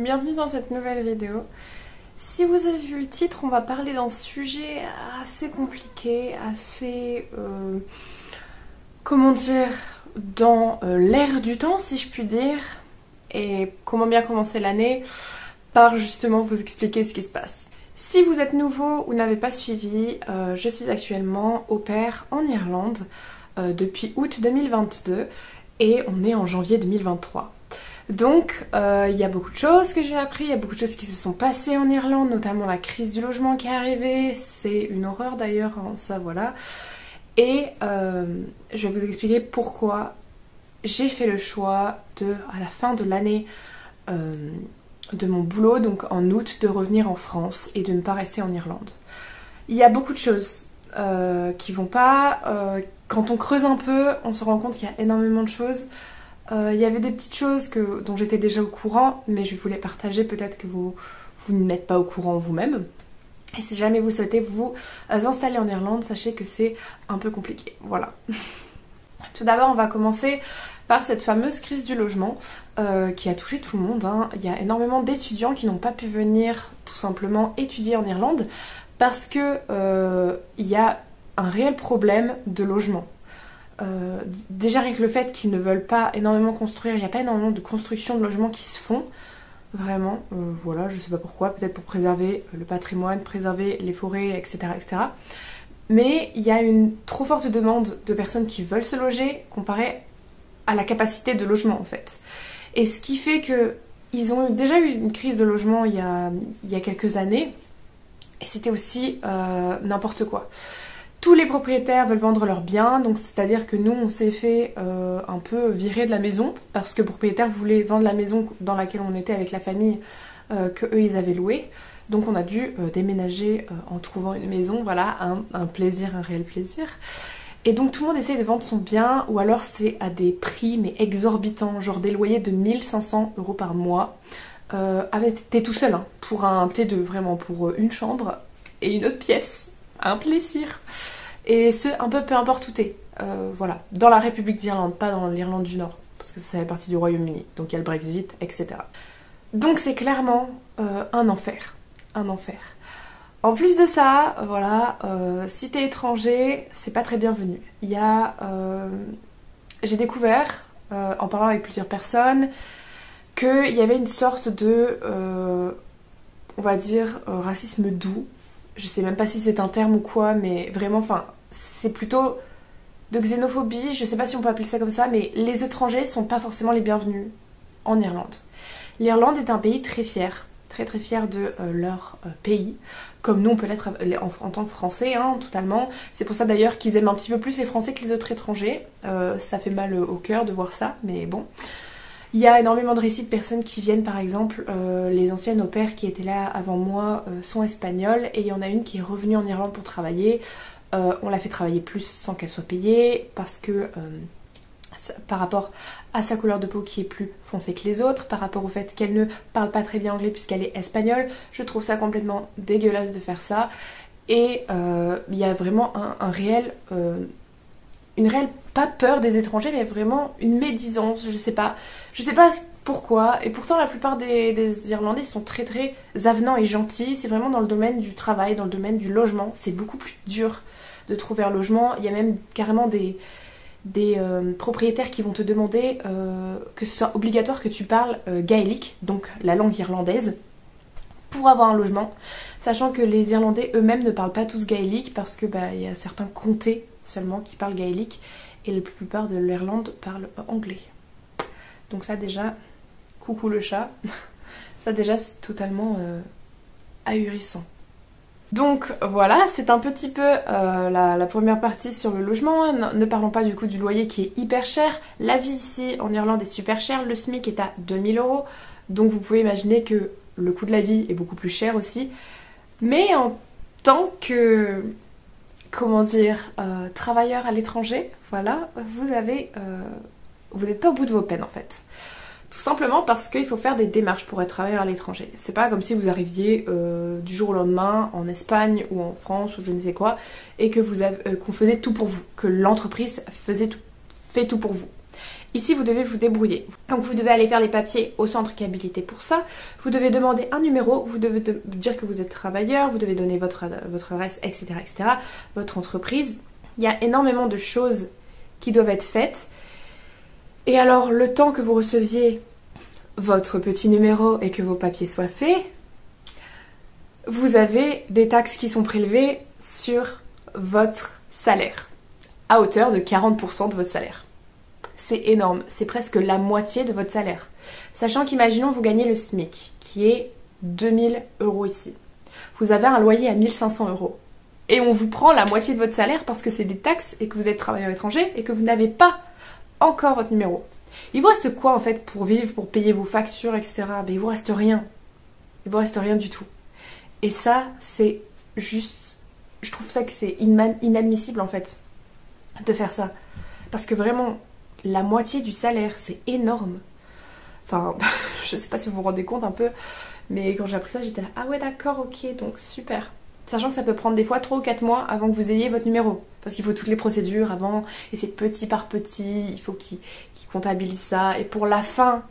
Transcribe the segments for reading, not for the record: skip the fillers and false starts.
bienvenue dans cette nouvelle vidéo. Si vous avez vu le titre, on va parler d'un sujet assez compliqué, assez... comment dire, dans l'air du temps si je puis dire. Et comment bien commencer l'année par justement vous expliquer ce qui se passe. Si vous êtes nouveau ou n'avez pas suivi, je suis actuellement au pair en Irlande depuis août 2022 et on est en janvier 2023. Donc il y a beaucoup de choses que j'ai appris, il y a beaucoup de choses qui se sont passées en Irlande, notamment la crise du logement qui est arrivée, c'est une horreur d'ailleurs, hein, ça voilà. Et je vais vous expliquer pourquoi j'ai fait le choix à la fin de l'année de mon boulot, donc en août, de revenir en France et de ne pas rester en Irlande. Il y a beaucoup de choses qui vont pas, quand on creuse un peu, on se rend compte qu'il y a énormément de choses. Il y avait des petites choses dont j'étais déjà au courant, mais je voulais partager, peut-être que vous n'êtes pas au courant vous-même. Et si jamais vous souhaitez vous installer en Irlande, sachez que c'est un peu compliqué. Voilà. Tout d'abord, on va commencer par cette fameuse crise du logement qui a touché tout le monde, hein. Il y a énormément d'étudiants qui n'ont pas pu venir tout simplement étudier en Irlande parce que il y a un réel problème de logement. Déjà avec le fait qu'ils ne veulent pas énormément construire, il n'y a pas énormément de construction de logements qui se font, vraiment, voilà, je sais pas pourquoi, peut-être pour préserver le patrimoine, préserver les forêts, etc., etc. Mais il y a une trop forte demande de personnes qui veulent se loger comparée à la capacité de logement en fait. Et ce qui fait que ils ont déjà eu une crise de logement il y a quelques années, et c'était aussi n'importe quoi. Tous les propriétaires veulent vendre leurs biens, donc c'est-à-dire que nous on s'est fait un peu virer de la maison parce que le propriétaire voulait vendre la maison dans laquelle on était avec la famille que eux ils avaient louée. Donc on a dû déménager en trouvant une maison, voilà, un plaisir, un réel plaisir. Et donc tout le monde essaye de vendre son bien, ou alors c'est à des prix mais exorbitants, genre des loyers de 1500 € par mois. T'es tout seul, hein, pour un T2, vraiment, pour une chambre et une autre pièce, un plaisir. Et ce, un peu peu importe où t'es, voilà, dans la République d'Irlande, pas dans l'Irlande du Nord, parce que ça fait partie du Royaume-Uni, donc il y a le Brexit, etc. Donc c'est clairement un enfer, un enfer. En plus de ça, voilà, si t'es étranger, c'est pas très bienvenu. Il y a... j'ai découvert, en parlant avec plusieurs personnes, qu'il y avait une sorte de... on va dire, racisme doux. Je sais même pas si c'est un terme ou quoi, mais vraiment, enfin, c'est plutôt de xénophobie, je sais pas si on peut appeler ça comme ça, mais les étrangers sont pas forcément les bienvenus en Irlande. L'Irlande est un pays très fier. Très très fiers de leur pays, comme nous on peut l'être en tant que Français, hein, totalement. C'est pour ça d'ailleurs qu'ils aiment un petit peu plus les Français que les autres étrangers. Ça fait mal au cœur de voir ça, mais bon. Il y a énormément de récits de personnes qui viennent, par exemple, les anciennes au pair qui étaient là avant moi sont espagnoles, et il y en a une qui est revenue en Irlande pour travailler. On l'a fait travailler plus sans qu'elle soit payée, parce que... par rapport à sa couleur de peau qui est plus foncée que les autres, par rapport au fait qu'elle ne parle pas très bien anglais puisqu'elle est espagnole, je trouve ça complètement dégueulasse de faire ça. Et il y a vraiment une réelle, pas peur des étrangers, mais vraiment une médisance, je sais pas pourquoi. Et pourtant la plupart des Irlandais sont très très avenants et gentils. C'est vraiment dans le domaine du travail, dans le domaine du logement, c'est beaucoup plus dur de trouver un logement. Il y a même carrément des propriétaires qui vont te demander que ce soit obligatoire que tu parles gaélique, donc la langue irlandaise, pour avoir un logement, sachant que les Irlandais eux-mêmes ne parlent pas tous gaélique parce que il y a certains comtés seulement qui parlent gaélique et la plupart de l'Irlande parlent anglais. Donc ça déjà, coucou le chat, ça déjà c'est totalement ahurissant. Donc voilà, c'est un petit peu la première partie sur le logement. Ne parlons pas du coup du loyer qui est hyper cher. La vie ici en Irlande est super chère, le SMIC est à 2000 €. Donc vous pouvez imaginer que le coût de la vie est beaucoup plus cher aussi. Mais en tant que, comment dire, travailleur à l'étranger, voilà, vous n'êtes pas au bout de vos peines en fait. Tout simplement parce qu'il faut faire des démarches pour être travailleur à l'étranger. C'est pas comme si vous arriviez du jour au lendemain en Espagne ou en France ou je ne sais quoi et que qu'on faisait tout pour vous, que l'entreprise fait tout pour vous. Ici vous devez vous débrouiller. Donc vous devez aller faire les papiers au centre qui est habilité pour ça, vous devez demander un numéro, vous devez dire que vous êtes travailleur, vous devez donner votre adresse, etc., etc., votre entreprise. Il y a énormément de choses qui doivent être faites. Et alors le temps que vous receviez votre petit numéro et que vos papiers soient faits, vous avez des taxes qui sont prélevées sur votre salaire, à hauteur de 40% de votre salaire. C'est énorme, c'est presque la moitié de votre salaire. Sachant qu'imaginons vous gagnez le SMIC, qui est 2000 € ici. Vous avez un loyer à 1500 €. Et on vous prend la moitié de votre salaire parce que c'est des taxes et que vous êtes travailleur étranger et que vous n'avez pas encore votre numéro. Il vous reste quoi en fait pour vivre, pour payer vos factures, etc. Ben, il vous reste rien. Il vous reste rien du tout. Et ça, c'est juste... Je trouve ça que c'est inadmissible en fait, de faire ça. Parce que vraiment... La moitié du salaire, c'est énorme. Enfin, je sais pas si vous vous rendez compte un peu, mais quand j'ai appris ça, j'étais là, ah ouais d'accord, ok, donc super. Sachant que ça peut prendre des fois 3 ou 4 mois avant que vous ayez votre numéro. Parce qu'il faut toutes les procédures avant, et c'est petit par petit, il faut qu'ils comptabilisent ça. Et pour la fin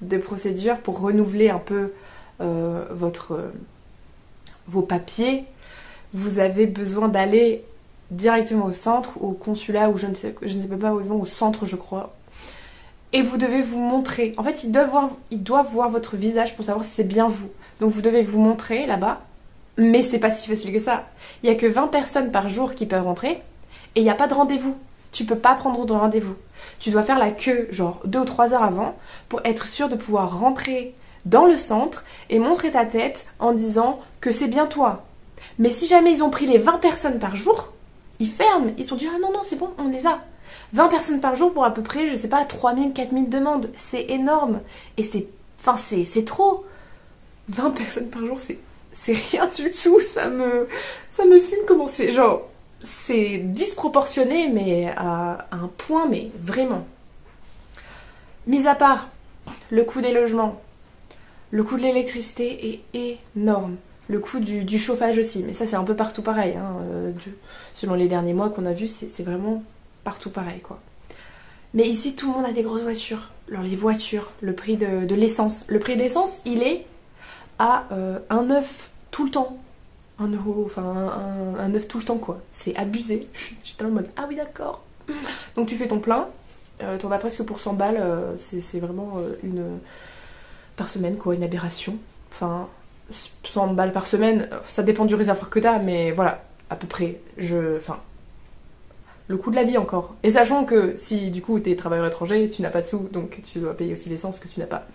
des procédures, pour renouveler un peu vos papiers, vous avez besoin d'aller directement au centre, au consulat, ou je ne sais pas où ils vont, au centre je crois. Et vous devez vous montrer. En fait, ils doivent voir votre visage pour savoir si c'est bien vous. Donc vous devez vous montrer là-bas. Mais c'est pas si facile que ça. Il n'y a que 20 personnes par jour qui peuvent rentrer. Et il n'y a pas de rendez-vous. Tu peux pas prendre de rendez-vous. Tu dois faire la queue genre 2 ou 3 heures avant pour être sûr de pouvoir rentrer dans le centre et montrer ta tête en disant que c'est bien toi. Mais si jamais ils ont pris les 20 personnes par jour, ils ferment, ils se sont dit ah non c'est bon, on les a. 20 personnes par jour pour à peu près, je sais pas, 3000, 4000 demandes. C'est énorme. Et c'est trop. 20 personnes par jour, c'est rien du tout. Ça me fume comment c'est. Genre, c'est disproportionné, mais à un point, mais vraiment. Mis à part le coût des logements, le coût de l'électricité est énorme. Le coût du chauffage aussi, mais ça c'est un peu partout pareil, hein. Selon les derniers mois qu'on a vus, c'est vraiment partout pareil quoi. Mais ici tout le monde a des grosses voitures. Alors les voitures, le prix de l'essence. Le prix de l'essence il est à 1,9 tout le temps. 1 €, enfin 1,9 tout le temps quoi. C'est abusé. J'étais en mode ah oui d'accord. Donc tu fais ton plein, t'en as presque pour 100 balles, c'est vraiment par semaine quoi, une aberration. Enfin... 100 balles par semaine, ça dépend du réservoir que t'as, mais voilà, à peu près, enfin, le coût de la vie encore. Et sachant que si du coup t'es travailleur étranger, tu n'as pas de sous, donc tu dois payer aussi l'essence que tu n'as pas.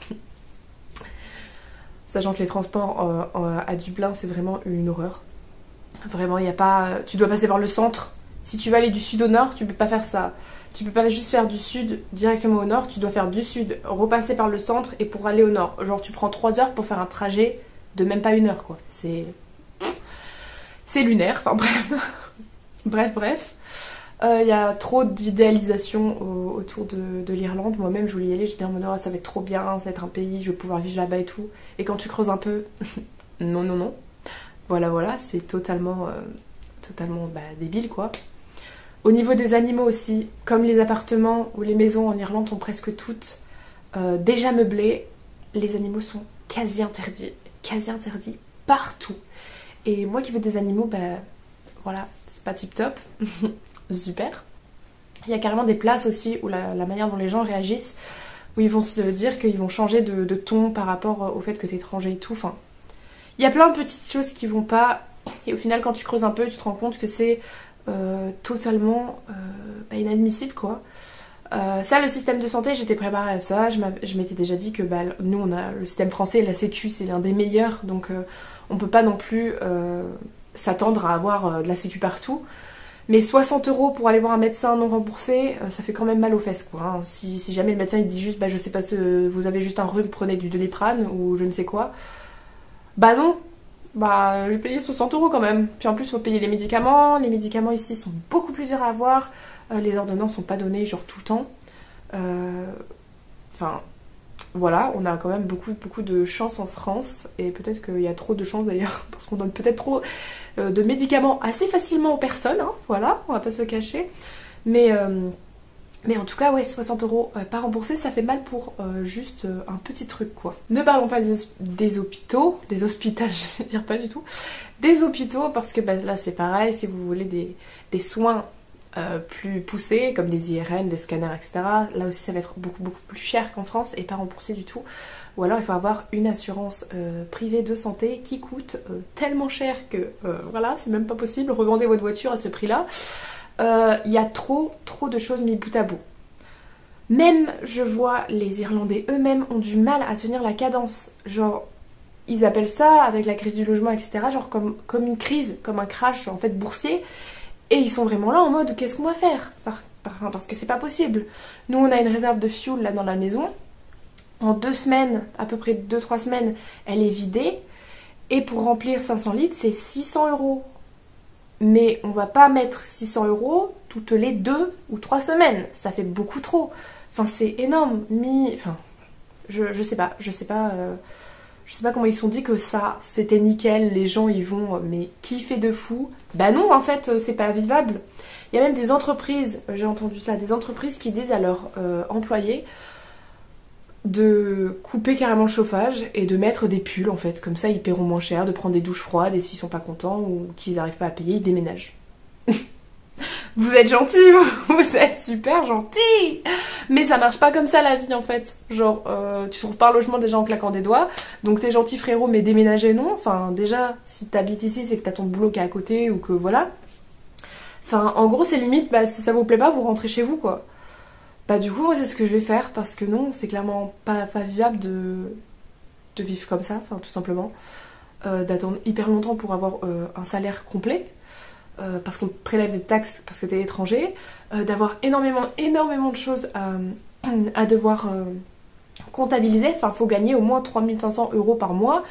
Sachant que les transports à Dublin, c'est vraiment une horreur. Vraiment, il n'y a pas... Tu dois passer par le centre. Si tu veux aller du sud au nord, tu peux pas faire ça. Tu peux pas juste faire du sud directement au nord, tu dois faire du sud, repasser par le centre et pour aller au nord. Genre tu prends 3 heures pour faire un trajet de même pas 1 heure quoi. C'est lunaire, enfin bref. bref. Il y a trop d'idéalisation autour de l'Irlande. Moi-même je voulais y aller, j'étais en mode oh, ça va être trop bien, ça va être un pays, je vais pouvoir vivre là-bas et tout. Et quand tu creuses un peu, non. Voilà, c'est totalement débile quoi. Au niveau des animaux aussi, comme les appartements ou les maisons en Irlande sont presque toutes déjà meublées, les animaux sont quasi interdits partout. Et moi qui veux des animaux, voilà, c'est pas tip top. Super. Il y a carrément des places aussi où la manière dont les gens réagissent, où ils vont se dire qu'ils vont changer de ton par rapport au fait que t'es étranger et tout. Enfin, il y a plein de petites choses qui vont pas. Et au final, quand tu creuses un peu, tu te rends compte que c'est totalement inadmissible quoi. Ça, le système de santé, j'étais préparée à ça. Je m'étais déjà dit que nous, on a le système français, la Sécu, c'est l'un des meilleurs, donc on peut pas non plus s'attendre à avoir de la Sécu partout. Mais 60 € pour aller voir un médecin non remboursé, ça fait quand même mal aux fesses quoi. Hein. Si jamais le médecin il dit juste, je sais pas, vous avez juste un rhume, prenez du Doliprane ou je ne sais quoi. Bah non. Je vais payer 60 € quand même. Puis en plus, il faut payer les médicaments. Les médicaments ici sont beaucoup plus durs à avoir. Les ordonnances sont pas données genre tout le temps. Enfin, voilà, on a quand même beaucoup de chance en France. Et peut-être qu'il y a trop de chance d'ailleurs. Parce qu'on donne peut-être trop de médicaments assez facilement aux personnes. Hein, voilà, on va pas se cacher. Mais Mais en tout cas, ouais, 60 € pas remboursés, ça fait mal pour juste un petit truc, quoi. Ne parlons pas des hôpitaux, des hospitals, je vais dire pas du tout, des hôpitaux, parce que bah, là c'est pareil, si vous voulez des soins plus poussés, comme des IRM, des scanners, etc., là aussi ça va être beaucoup plus cher qu'en France et pas remboursé du tout. Ou alors il faut avoir une assurance privée de santé qui coûte tellement cher que voilà, c'est même pas possible, revendez votre voiture à ce prix-là. Il y a trop de choses mis bout à bout. Même, je vois, les Irlandais eux-mêmes ont du mal à tenir la cadence. Genre, ils appellent ça, avec la crise du logement, etc., genre comme une crise, comme un crash, en fait, boursier. Et ils sont vraiment là en mode, qu'est-ce qu'on va faire? Parce que c'est pas possible. Nous, on a une réserve de fuel, là, dans la maison. En 2 semaines, à peu près 2-3 semaines, elle est vidée. Et pour remplir 500 litres, c'est 600 €. Mais on va pas mettre 600 € toutes les 2 ou 3 semaines. Ça fait beaucoup trop. Enfin, c'est énorme. Enfin, je sais pas. Je sais pas comment ils se sont dit que ça, c'était nickel. Les gens, ils vont, mais kiffer de fou. Bah non, en fait, c'est pas vivable. Il y a même des entreprises, j'ai entendu ça, des entreprises qui disent à leurs employés de couper carrément le chauffage et de mettre des pulls en fait, comme ça ils paieront moins cher, de prendre des douches froides et s'ils sont pas contents ou qu'ils n'arrivent pas à payer, ils déménagent. Vous êtes gentils, vous êtes super gentils. Mais ça marche pas comme ça la vie en fait. Genre tu trouves pas un logement déjà en claquant des doigts, donc t'es gentil frérot mais déménager non. Enfin déjà si t'habites ici c'est que t'as ton boulot qui est à côté ou que voilà. Enfin en gros c'est limite bah, si ça vous plaît pas vous rentrez chez vous quoi. Bah du coup moi c'est ce que je vais faire parce que non c'est clairement pas viable de vivre comme ça, enfin tout simplement. D'attendre hyper longtemps pour avoir un salaire complet parce qu'on prélève des taxes parce que t'es étranger, d'avoir énormément de choses à devoir comptabiliser, enfin faut gagner au moins 3500 € par mois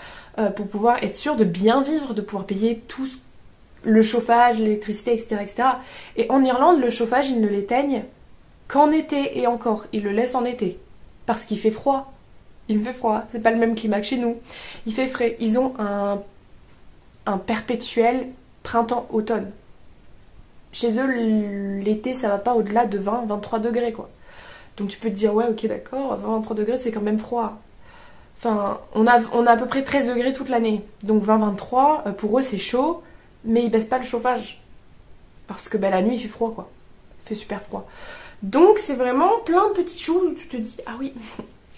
pour pouvoir être sûr de bien vivre, de pouvoir payer tout le chauffage, l'électricité, etc. Et en Irlande le chauffage ils ne l'éteignent qu'en été et encore, ils le laissent en été. Parce qu'il fait froid. Il fait froid, c'est pas le même climat que chez nous. Il fait frais. Ils ont un perpétuel printemps-automne. Chez eux, l'été, ça va pas au-delà de 20-23 degrés, quoi. Donc tu peux te dire, ouais, ok, d'accord, 20-23 degrés, c'est quand même froid. Enfin, on a à peu près 13 degrés toute l'année. Donc 20-23, pour eux, c'est chaud, mais ils baissent pas le chauffage. Parce que bah, la nuit, il fait froid, quoi. Il fait super froid. Donc c'est vraiment plein de petites choses où tu te dis ah oui,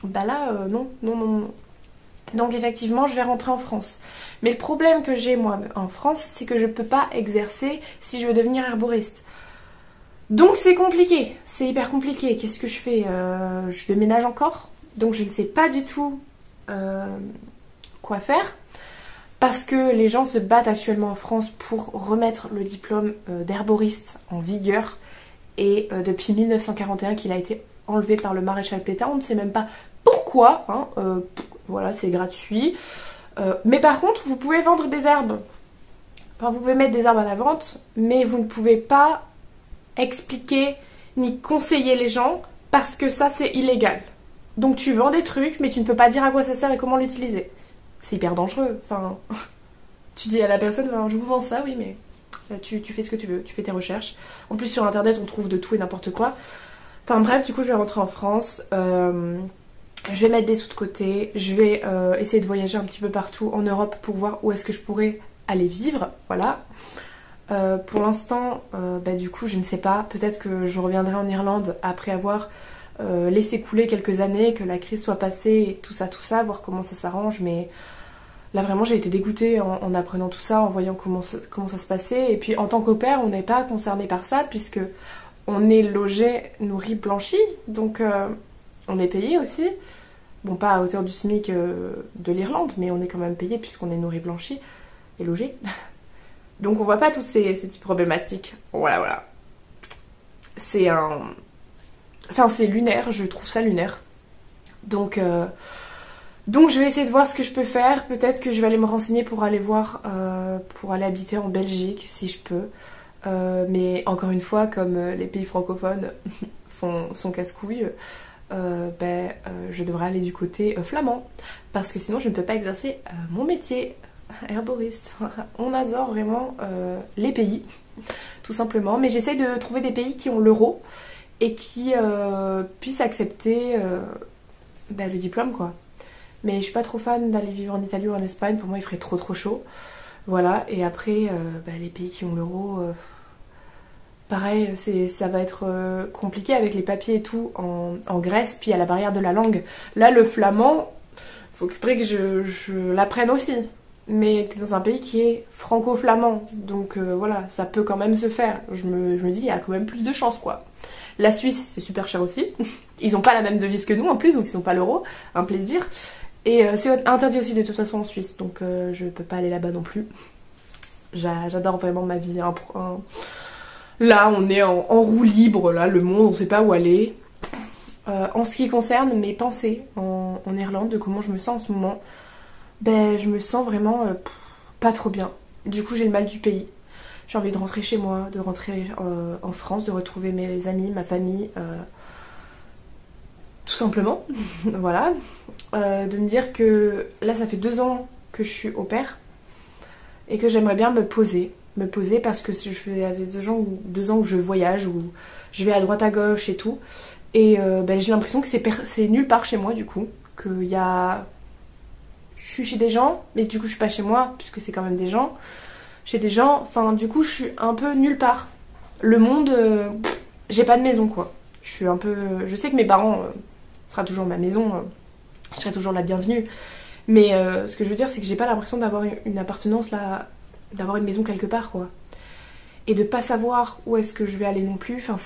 bah là non. Donc effectivement je vais rentrer en France. Mais le problème que j'ai moi en France c'est que je peux pas exercer si je veux devenir herboriste. Donc c'est compliqué, c'est hyper compliqué. Qu'est-ce que je fais? Je déménage encore, donc je ne sais pas du tout quoi faire. Parce que les gens se battent actuellement en France pour remettre le diplôme d'herboriste en vigueur. Et depuis 1941 qu'il a été enlevé par le maréchal Pétain, on ne sait même pas pourquoi, hein, voilà c'est gratuit. Mais par contre vous pouvez vendre des herbes, enfin vous pouvez mettre des herbes à la vente, mais vous ne pouvez pas expliquer ni conseiller les gens parce que ça c'est illégal. Donc tu vends des trucs mais tu ne peux pas dire à quoi ça sert et comment l'utiliser. C'est hyper dangereux, enfin tu dis à la personne je vous vends ça oui mais... Tu fais ce que tu veux, tu fais tes recherches. En plus sur internet on trouve de tout et n'importe quoi. Enfin bref, du coup je vais rentrer en France. Je vais mettre des sous de côté. Je vais essayer de voyager un petit peu partout en Europe pour voir où est-ce que je pourrais aller vivre. Voilà. Pour l'instant, bah, du coup je ne sais pas. Peut-être que je reviendrai en Irlande après avoir laissé couler quelques années, que la crise soit passée et tout ça, voir comment ça s'arrange. Mais... là vraiment j'ai été dégoûtée en apprenant tout ça, en voyant comment ça se passait. Et puis en tant qu'au pair, on n'est pas concerné par ça puisque on est logé, nourri, blanchi. Donc on est payé aussi. Bon pas à hauteur du SMIC de l'Irlande, mais on est quand même payé puisqu'on est nourri, blanchi et logé. Donc on voit pas toutes ces petites problématiques. Voilà. C'est c'est lunaire, je trouve ça lunaire. Donc je vais essayer de voir ce que je peux faire. Peut-être que je vais aller me renseigner pour aller voir, pour aller habiter en Belgique, si je peux. Mais encore une fois, comme les pays francophones sont casse-couilles, je devrais aller du côté flamand. Parce que sinon je ne peux pas exercer mon métier, herboriste. On adore vraiment les pays, tout simplement. Mais j'essaie de trouver des pays qui ont l'euro. et qui puisse accepter le diplôme quoi. Mais je suis pas trop fan d'aller vivre en Italie ou en Espagne, pour moi il ferait trop chaud. Voilà, et après les pays qui ont l'euro, pareil, ça va être compliqué avec les papiers et tout en Grèce, puis il y a la barrière de la langue. Là le flamand, faudrait que je l'apprenne aussi. Mais t'es dans un pays qui est franco-flamand, donc voilà, ça peut quand même se faire. Je me dis, il y a quand même plus de chance quoi. La Suisse, c'est super cher aussi. Ils ont pas la même devise que nous en plus, donc ils n'ont pas l'euro. Un plaisir. Et c'est interdit aussi de toute façon en Suisse, donc je peux pas aller là-bas non plus. J'adore vraiment ma vie. Là, on est en roue libre, là, le monde, on sait pas où aller. En ce qui concerne mes pensées en Irlande, de comment je me sens en ce moment, je me sens vraiment pas trop bien. Du coup, j'ai le mal du pays. J'ai envie de rentrer chez moi, de rentrer en France, de retrouver mes amis, ma famille, tout simplement. Voilà. De me dire que là, ça fait 2 ans que je suis au pair et que j'aimerais bien me poser parce que je fais avec 2 ans où je voyage, où je vais à droite à gauche et tout. Et j'ai l'impression que c'est nulle part chez moi du coup. Qu'il y a... Je suis chez des gens, mais du coup je suis pas chez moi, puisque c'est quand même des gens. Chez des gens, enfin du coup je suis un peu nulle part. Le monde, j'ai pas de maison quoi. Je suis un peu... Je sais que mes parents, ce sera toujours ma maison, je serai toujours la bienvenue. Mais ce que je veux dire c'est que j'ai pas l'impression d'avoir une appartenance là, d'avoir une maison quelque part quoi. Et de pas savoir où est-ce que je vais aller non plus, enfin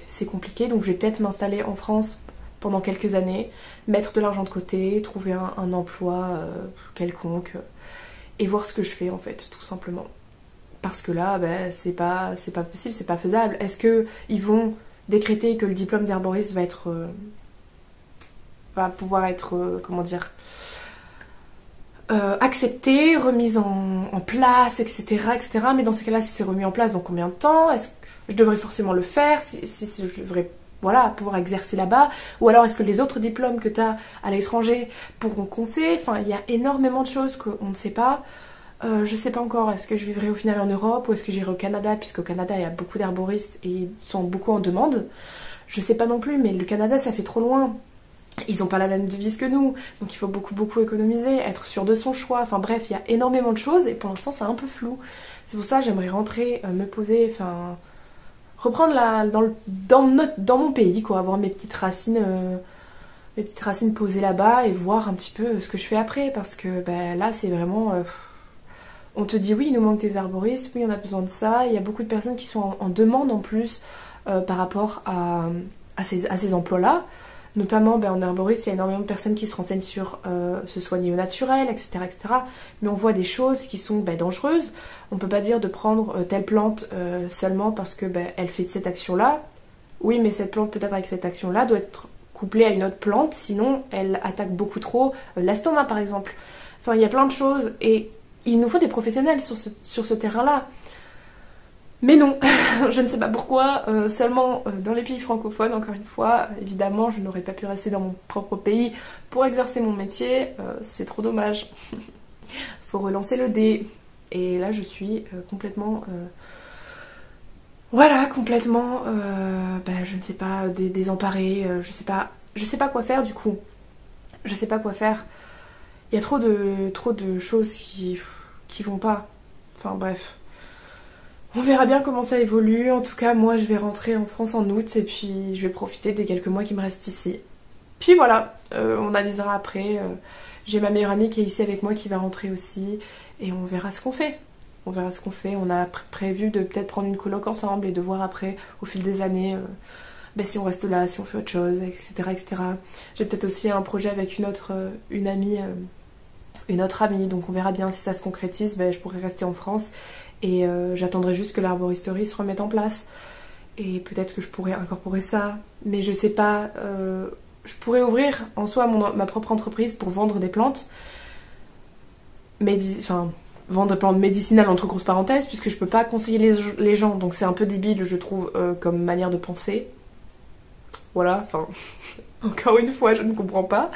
c'est compliqué. Donc je vais peut-être m'installer en France pendant quelques années, mettre de l'argent de côté, trouver un emploi quelconque et voir ce que je fais en fait, tout simplement. Parce que là, c'est pas possible, c'est pas faisable. Est-ce que ils vont décréter que le diplôme d'herboriste va pouvoir être, comment dire, accepté, remise en place, etc., etc. Mais dans ces cas-là, si c'est remis en place, dans combien de temps? Est-ce que je devrais forcément le faire? Si je devrais pouvoir exercer là-bas? Ou alors est-ce que les autres diplômes que tu as à l'étranger pourront compter? Enfin, il y a énormément de choses qu'on ne sait pas. Je sais pas encore, est-ce que je vivrai au final en Europe ou est-ce que j'irai au Canada, puisqu'au Canada il y a beaucoup d'herboristes et ils sont beaucoup en demande. Je sais pas non plus, mais le Canada ça fait trop loin. Ils ont pas la même devise que nous, donc il faut beaucoup économiser, être sûr de son choix. Enfin bref, il y a énormément de choses et pour l'instant c'est un peu flou. C'est pour ça que j'aimerais rentrer, me poser, enfin reprendre dans mon pays, quoi, avoir mes petites racines posées là-bas et voir un petit peu ce que je fais après, parce que là c'est vraiment... on te dit oui, il nous manque des herboristes, oui on a besoin de ça, il y a beaucoup de personnes qui sont en demande en plus par rapport à ces emplois-là. Notamment en herboriste, il y a énormément de personnes qui se renseignent sur se soigner au naturel, etc., etc. Mais on voit des choses qui sont dangereuses. On peut pas dire de prendre telle plante seulement parce que elle fait cette action-là. Oui, mais cette plante, peut-être avec cette action-là, doit être couplée à une autre plante, sinon elle attaque beaucoup trop l'estomac, par exemple. Enfin, il y a plein de choses et il nous faut des professionnels sur ce terrain-là. Mais non, je ne sais pas pourquoi, seulement dans les pays francophones, encore une fois, évidemment je n'aurais pas pu rester dans mon propre pays pour exercer mon métier, c'est trop dommage. Faut relancer le dé. Et là je suis complètement... complètement, je ne sais pas, désemparée, je sais pas quoi faire du coup. Je sais pas quoi faire. Il y a trop de choses qui vont pas. Enfin bref. On verra bien comment ça évolue. En tout cas, moi, je vais rentrer en France en août et puis je vais profiter des quelques mois qui me restent ici. Puis voilà, on avisera après. J'ai ma meilleure amie qui est ici avec moi qui va rentrer aussi et on verra ce qu'on fait. On verra ce qu'on fait. On a prévu de peut-être prendre une coloc ensemble et de voir après, au fil des années, si on reste là, si on fait autre chose, etc., etc. J'ai peut-être aussi un projet avec une autre amie, donc on verra bien si ça se concrétise. Je pourrais rester en France. Et j'attendrai juste que l'arboristerie se remette en place. Et peut-être que je pourrais incorporer ça. Mais je sais pas. Je pourrais ouvrir en soi ma propre entreprise pour vendre des plantes. Vendre des plantes médicinales entre grosses parenthèses, puisque je peux pas conseiller les gens. Donc c'est un peu débile, je trouve, comme manière de penser. Voilà, enfin... encore une fois, je ne comprends pas.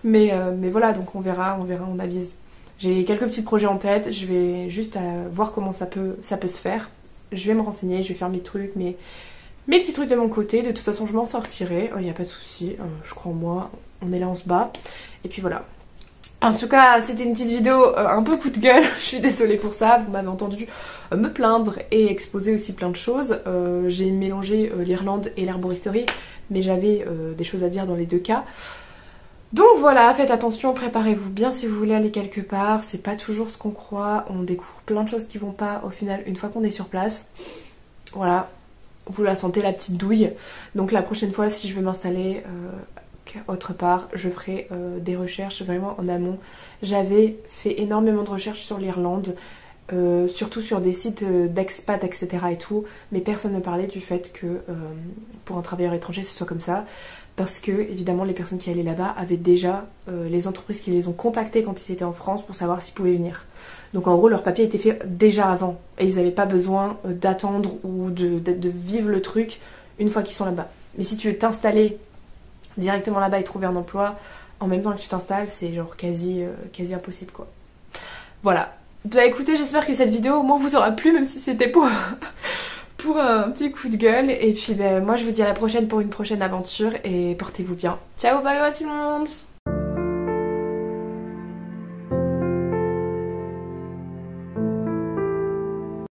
Mais voilà, donc on verra, on avise. J'ai quelques petits projets en tête, je vais juste voir comment ça peut se faire. Je vais me renseigner, je vais faire mes trucs, mes mes petits trucs de mon côté. De toute façon je m'en sortirai, il n'y a pas de souci, je crois en moi, on est là, on se bat. Et puis voilà. En tout cas, c'était une petite vidéo un peu coup de gueule, je suis désolée pour ça, vous m'avez entendu me plaindre et exposer aussi plein de choses. J'ai mélangé l'Irlande et l'herboristerie, mais j'avais des choses à dire dans les deux cas. Donc voilà, faites attention, préparez-vous bien si vous voulez aller quelque part, c'est pas toujours ce qu'on croit, on découvre plein de choses qui vont pas au final une fois qu'on est sur place. Voilà, vous la sentez la petite douille, donc la prochaine fois si je veux m'installer autre part, je ferai des recherches vraiment en amont. J'avais fait énormément de recherches sur l'Irlande, surtout sur des sites d'expat, etc. et tout, mais personne ne parlait du fait que pour un travailleur étranger ce soit comme ça, parce que évidemment les personnes qui allaient là-bas avaient déjà les entreprises qui les ont contactés quand ils étaient en France pour savoir s'ils pouvaient venir. Donc en gros leur papier était fait déjà avant, et ils n'avaient pas besoin d'attendre ou de vivre le truc une fois qu'ils sont là-bas. Mais si tu veux t'installer directement là-bas et trouver un emploi en même temps que tu t'installes, c'est genre quasi impossible quoi. Voilà. Bah écoutez, j'espère que cette vidéo au moins vous aura plu, même si c'était pour un petit coup de gueule. Et puis ben, moi je vous dis à la prochaine pour une prochaine aventure et portez-vous bien. Ciao, bye bye tout le monde.